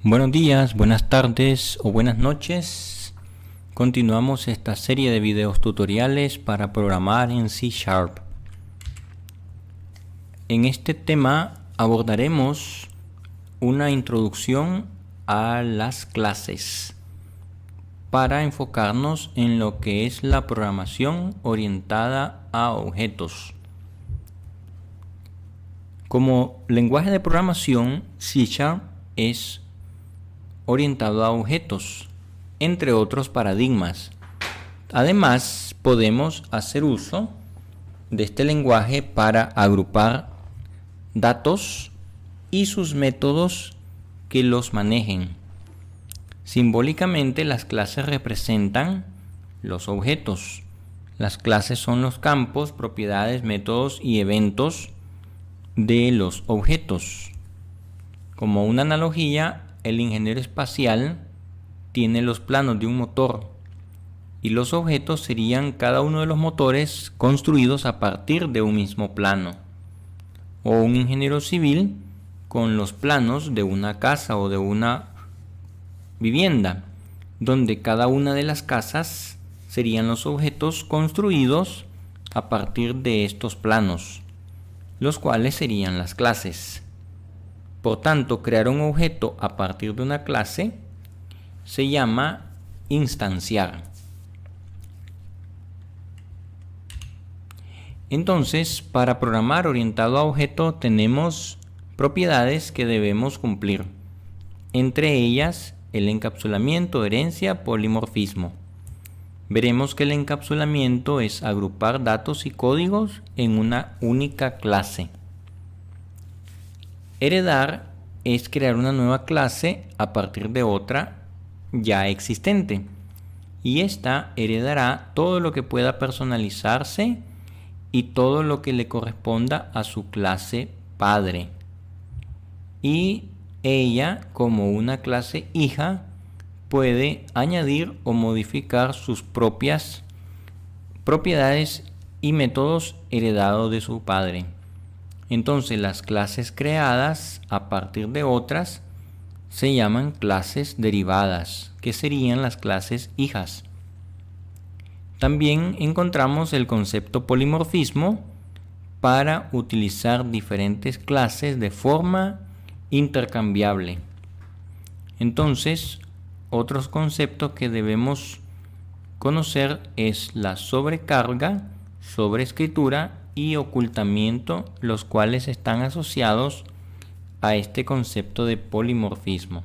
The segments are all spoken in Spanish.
Buenos días, buenas tardes o buenas noches. Continuamos esta serie de videos tutoriales para programar en C#. En este tema abordaremos una introducción a las clases para enfocarnos en lo que es la programación orientada a objetos. Como lenguaje de programación, C# es orientado a objetos, entre otros paradigmas. Además, podemos hacer uso de este lenguaje para agrupar datos y sus métodos que los manejen. Simbólicamente, las clases representan los objetos. Las clases son los campos, propiedades, métodos y eventos de los objetos. Como una analogía, el ingeniero espacial tiene los planos de un motor y los objetos serían cada uno de los motores construidos a partir de un mismo plano. O un ingeniero civil con los planos de una casa o de una vivienda, donde cada una de las casas serían los objetos construidos a partir de estos planos, los cuales serían las clases. Por tanto, crear un objeto a partir de una clase se llama instanciar. Entonces, para programar orientado a objeto tenemos propiedades que debemos cumplir. Entre ellas, el encapsulamiento, herencia, polimorfismo. Veremos que el encapsulamiento es agrupar datos y códigos en una única clase. Heredar es crear una nueva clase a partir de otra ya existente, y esta heredará todo lo que pueda personalizarse y todo lo que le corresponda a su clase padre, y ella, como una clase hija, puede añadir o modificar sus propias propiedades y métodos heredados de su padre. Entonces, las clases creadas a partir de otras se llaman clases derivadas, que serían las clases hijas. También encontramos el concepto polimorfismo para utilizar diferentes clases de forma intercambiable. Entonces, otros conceptos que debemos conocer es la sobrecarga, sobreescritura y ocultamiento, los cuales están asociados a este concepto de polimorfismo.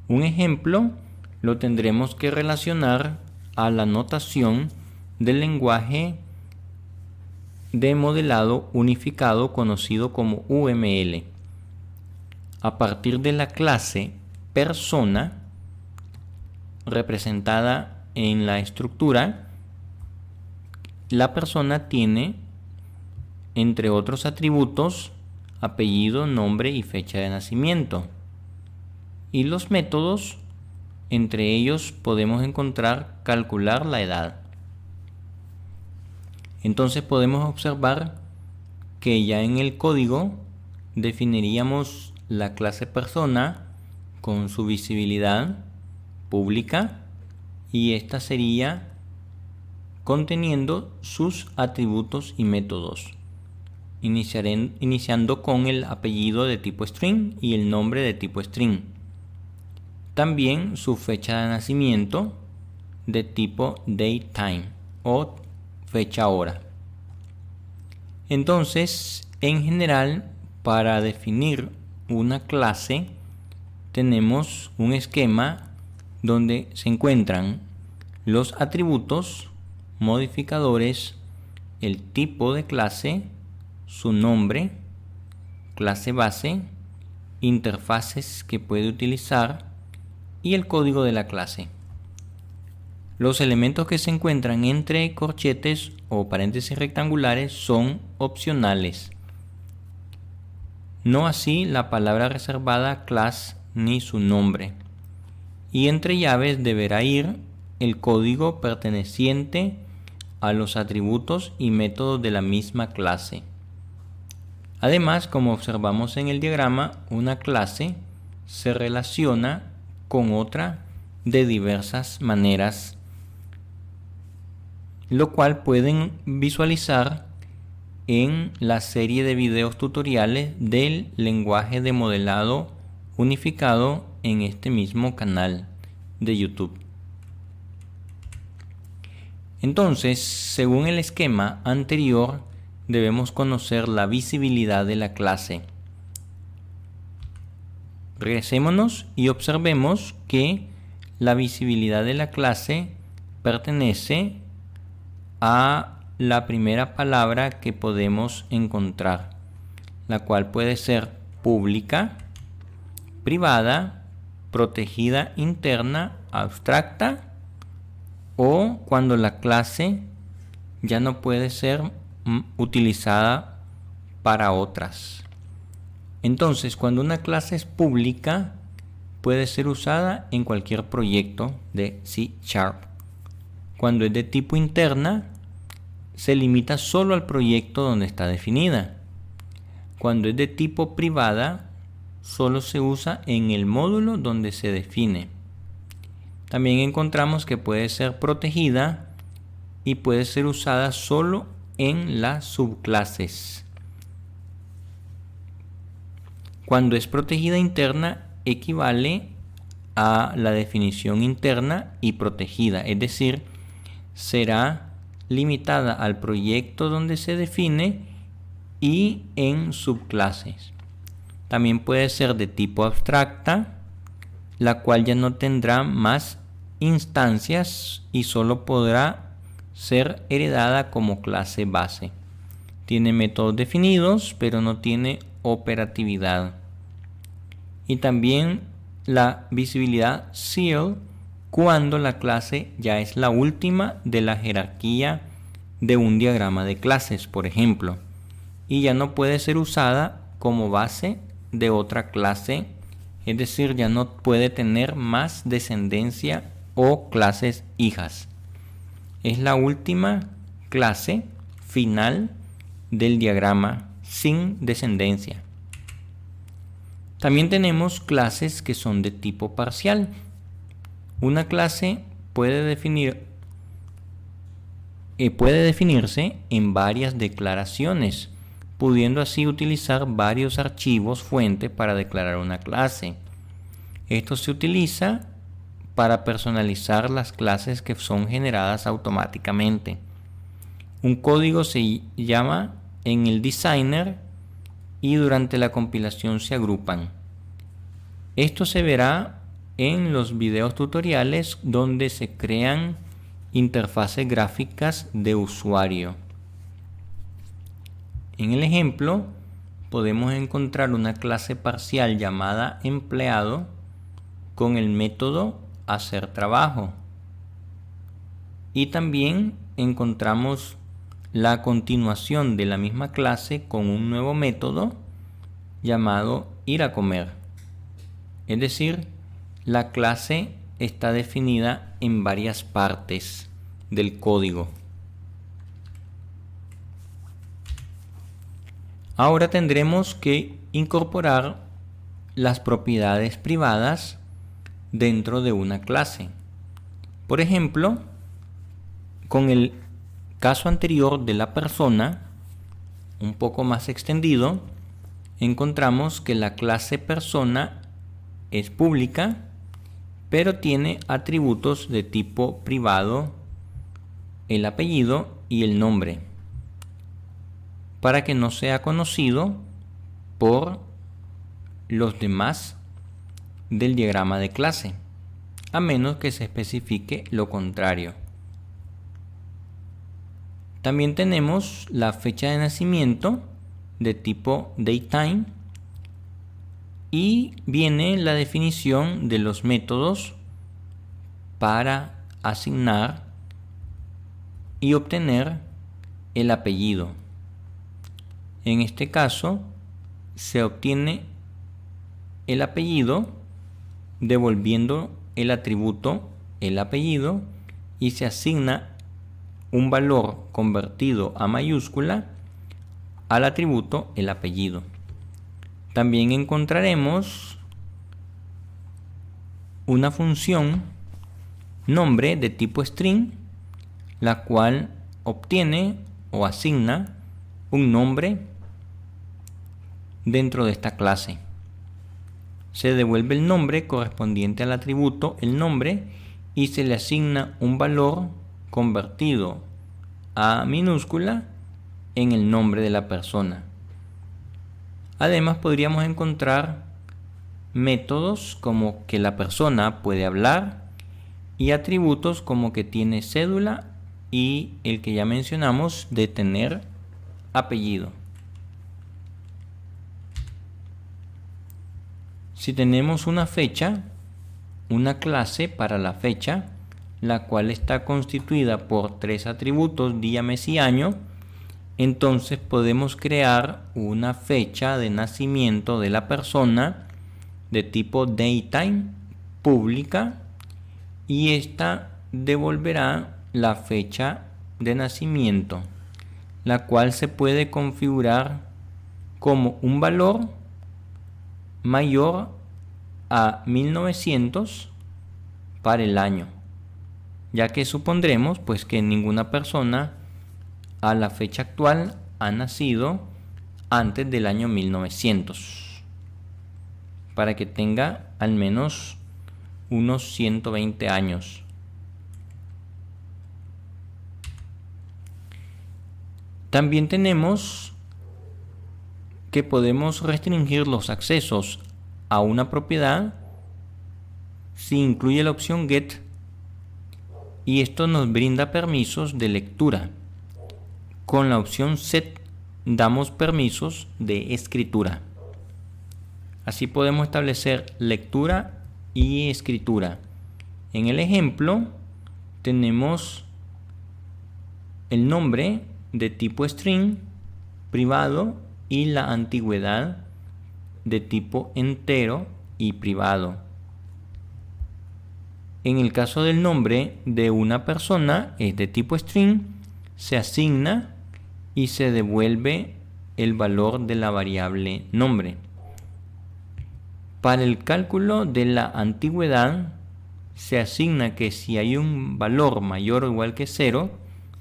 Un ejemplo lo tendremos que relacionar a la notación del lenguaje de modelado unificado conocido como UML. A partir de la clase persona, representada en la estructura, la persona tiene, entre otros atributos, apellido, nombre y fecha de nacimiento. Y los métodos, entre ellos podemos encontrar calcular la edad. Entonces podemos observar que ya en el código definiríamos la clase persona con su visibilidad pública, y esta sería conteniendo sus atributos y métodos, iniciando con el apellido de tipo string y el nombre de tipo string. También su fecha de nacimiento de tipo datetime o fecha hora. Entonces, en general, para definir una clase tenemos un esquema donde se encuentran los atributos, modificadores, el tipo de clase, su nombre, clase base, interfaces que puede utilizar y el código de la clase. Los elementos que se encuentran entre corchetes o paréntesis rectangulares son opcionales. No así la palabra reservada class ni su nombre. Y entre llaves deberá ir el código perteneciente a los atributos y métodos de la misma clase. Además, como observamos en el diagrama, una clase se relaciona con otra de diversas maneras, lo cual pueden visualizar en la serie de videos tutoriales del lenguaje de modelado unificado en este mismo canal de YouTube. Entonces, según el esquema anterior, debemos conocer la visibilidad de la clase. Regresémonos y observemos que la visibilidad de la clase pertenece a la primera palabra que podemos encontrar, la cual puede ser pública, privada, protegida interna, abstracta, o cuando la clase ya no puede ser utilizada para otras. Entonces, cuando una clase es pública, puede ser usada en cualquier proyecto de C#. Cuando es de tipo interna, se limita solo al proyecto donde está definida. Cuando es de tipo privada, solo se usa en el módulo donde se define. También encontramos que puede ser protegida y puede ser usada solo en las subclases. Cuando es protegida interna, equivale a la definición interna y protegida, es decir, será limitada al proyecto donde se define y en subclases. También puede ser de tipo abstracta, la cual ya no tendrá más instancias y solo podrá ser heredada como clase base. Tiene métodos definidos, pero no tiene operatividad. Y también la visibilidad seal cuando la clase ya es la última de la jerarquía de un diagrama de clases, por ejemplo, y ya no puede ser usada como base de otra clase, es decir, ya no puede tener más descendencia o clases hijas. Es la última clase final del diagrama sin descendencia. También tenemos clases que son de tipo parcial. Una clase puede definirse en varias declaraciones, pudiendo así utilizar varios archivos fuente para declarar una clase. Esto se utiliza para personalizar las clases que son generadas automáticamente. Un código se llama en el designer y durante la compilación se agrupan. Esto se verá en los videos tutoriales donde se crean interfaces gráficas de usuario. En el ejemplo podemos encontrar una clase parcial llamada empleado con el método hacer trabajo, y también encontramos la continuación de la misma clase con un nuevo método llamado ir a comer. Es decir, la clase está definida en varias partes del código. Ahora tendremos que incorporar las propiedades privadas dentro de una clase. Por ejemplo, con el caso anterior de la persona, un poco más extendido, encontramos que la clase persona es pública, pero tiene atributos de tipo privado, el apellido y el nombre, para que no sea conocido por los demás del diagrama de clase, a menos que se especifique lo contrario. También tenemos la fecha de nacimiento de tipo datetime y viene la definición de los métodos para asignar y obtener el apellido. En este caso se obtiene el apellido devolviendo el atributo el apellido y se asigna un valor convertido a mayúscula al atributo el apellido. También encontraremos una función nombre de tipo string, la cual obtiene o asigna un nombre dentro de esta clase. Se devuelve el nombre correspondiente al atributo el nombre y se le asigna un valor convertido a minúscula en el nombre de la persona. Además, podríamos encontrar métodos como que la persona puede hablar y atributos como que tiene cédula y el que ya mencionamos de tener apellido. Si tenemos una fecha, una clase para la fecha, la cual está constituida por 3 atributos, día, mes y año, entonces podemos crear una fecha de nacimiento de la persona de tipo datetime pública y esta devolverá la fecha de nacimiento, la cual se puede configurar como un valor mayor a 1900 para el año, ya que supondremos pues que ninguna persona a la fecha actual ha nacido antes del año 1900, para que tenga al menos unos 120 años. También tenemos que podemos restringir los accesos a una propiedad si incluye la opción get, y esto nos brinda permisos de lectura. Con la opción set damos permisos de escritura. Así podemos establecer lectura y escritura. En el ejemplo tenemos el nombre de tipo string privado y la antigüedad de tipo entero y privado. En el caso del nombre de una persona es de tipo string, se asigna y se devuelve el valor de la variable nombre. Para el cálculo de la antigüedad se asigna que si hay un valor mayor o igual que 0,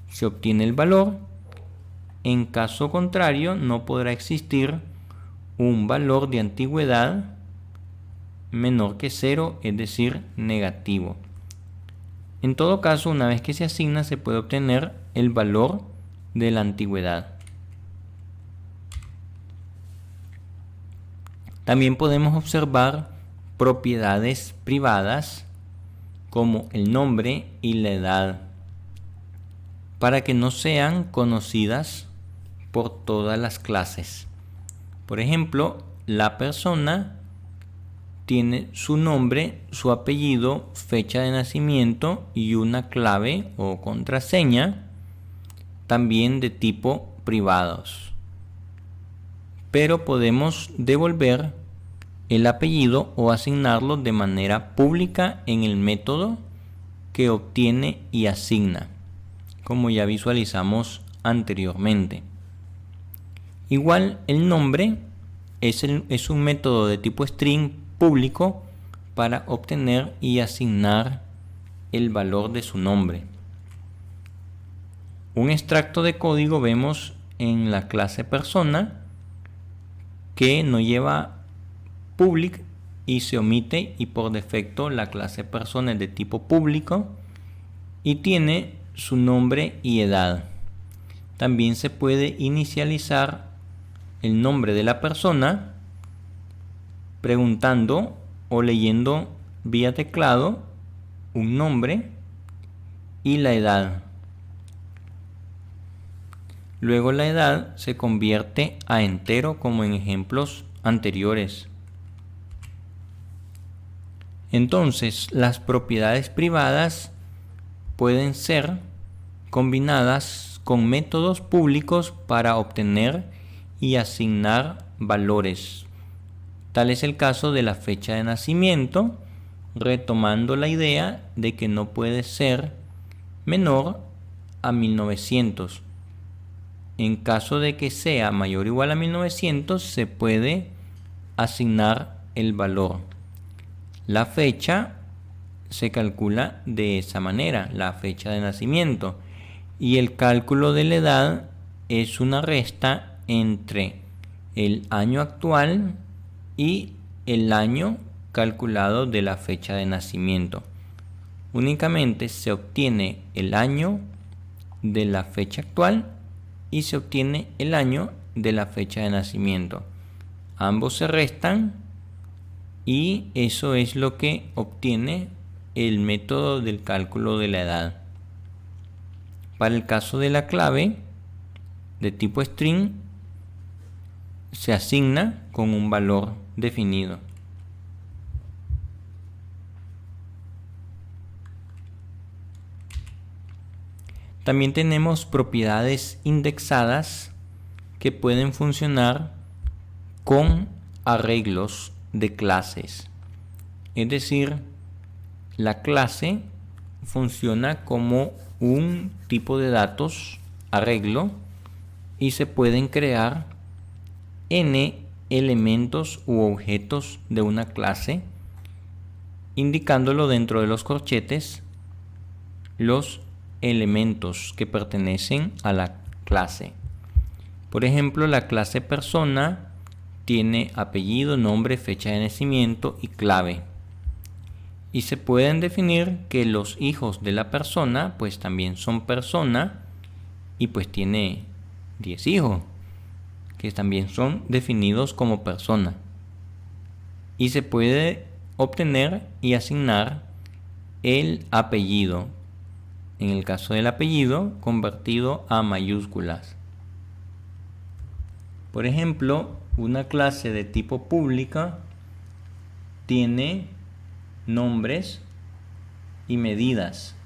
se obtiene el valor. En caso contrario, no podrá existir un valor de antigüedad menor que 0, es decir, negativo. En todo caso, una vez que se asigna, se puede obtener el valor de la antigüedad. También podemos observar propiedades privadas como el nombre y la edad, para que no sean conocidas por todas las clases. Por ejemplo, la persona tiene su nombre, su apellido, fecha de nacimiento y una clave o contraseña, también de tipo privados. Pero podemos devolver el apellido o asignarlo de manera pública en el método que obtiene y asigna, como ya visualizamos anteriormente. Igual el nombre es un método de tipo string público para obtener y asignar el valor de su nombre. Un extracto de código vemos en la clase persona que no lleva public y se omite, y por defecto la clase persona es de tipo público y tiene su nombre y edad. También se puede inicializar el nombre de la persona preguntando o leyendo vía teclado un nombre y la edad. Luego la edad se convierte a entero como en ejemplos anteriores. Entonces, las propiedades privadas pueden ser combinadas con métodos públicos para obtener y asignar valores. Tal es el caso de la fecha de nacimiento, retomando la idea de que no puede ser menor a 1900. en caso de que sea mayor o igual a 1900, se puede asignar el valor. La fecha se calcula de esa manera, la fecha de nacimiento, y el cálculo de la edad es una resta entre el año actual y el año calculado de la fecha de nacimiento. Únicamente se obtiene el año de la fecha actual y se obtiene el año de la fecha de nacimiento. Ambos se restan y eso es lo que obtiene el método del cálculo de la edad. Para el caso de la clave de tipo string, se asigna con un valor definido. También tenemos propiedades indexadas que pueden funcionar con arreglos de clases. Es decir, la clase funciona como un tipo de datos arreglo y se pueden crear n elementos u objetos de una clase, indicándolo dentro de los corchetes los elementos que pertenecen a la clase. Por ejemplo, la clase persona tiene apellido, nombre, fecha de nacimiento y clave. Y se pueden definir que los hijos de la persona pues también son persona y pues tiene 10 hijos que también son definidos como persona. Y se puede obtener y asignar el apellido, en el caso del apellido convertido a mayúsculas. Por ejemplo, una clase de tipo pública tiene nombres y medidas.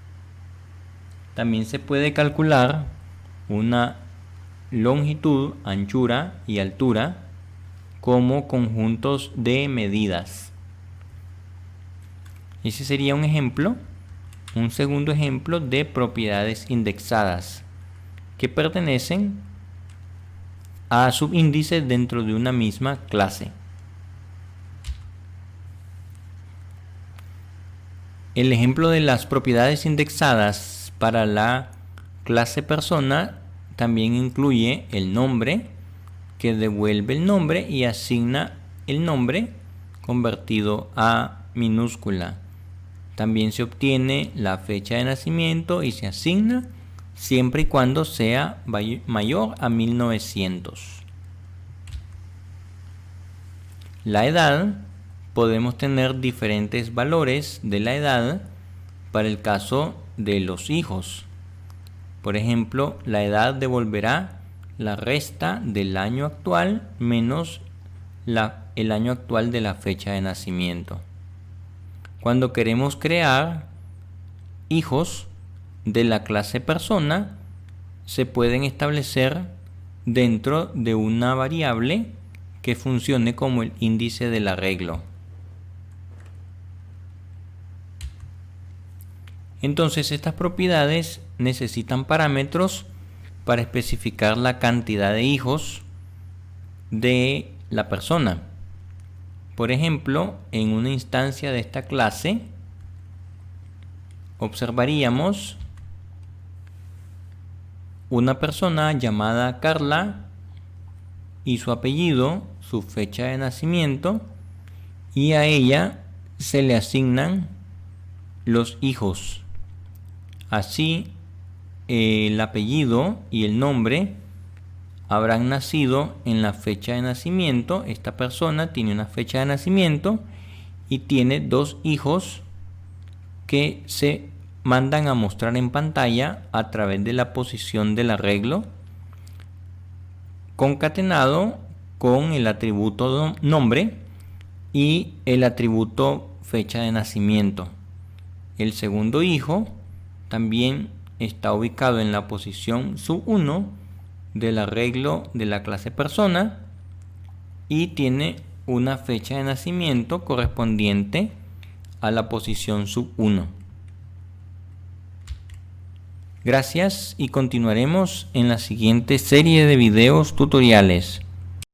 También se puede calcular una longitud, anchura y altura como conjuntos de medidas. Ese sería un ejemplo, un segundo ejemplo de propiedades indexadas que pertenecen a subíndices dentro de una misma clase. El ejemplo de las propiedades indexadas para la clase persona también incluye el nombre, que devuelve el nombre y asigna el nombre convertido a minúscula. También se obtiene la fecha de nacimiento y se asigna siempre y cuando sea mayor a 1900. La edad, podemos tener diferentes valores de la edad para el caso de los hijos. Por ejemplo, la edad devolverá la resta del año actual menos el año actual de la fecha de nacimiento. Cuando queremos crear hijos de la clase persona, se pueden establecer dentro de una variable que funcione como el índice del arreglo. Entonces, estas propiedades necesitan parámetros para especificar la cantidad de hijos de la persona. Por ejemplo, en una instancia de esta clase, observaríamos una persona llamada Carla y su apellido, su fecha de nacimiento, y a ella se le asignan los hijos. Así, el apellido y el nombre habrán nacido en la fecha de nacimiento. Esta persona tiene una fecha de nacimiento y tiene 2 hijos que se mandan a mostrar en pantalla a través de la posición del arreglo concatenado con el atributo nombre y el atributo fecha de nacimiento. El segundo hijo también está ubicado en la posición sub-1 del arreglo de la clase persona y tiene una fecha de nacimiento correspondiente a la posición sub-1. Gracias y continuaremos en la siguiente serie de videos tutoriales.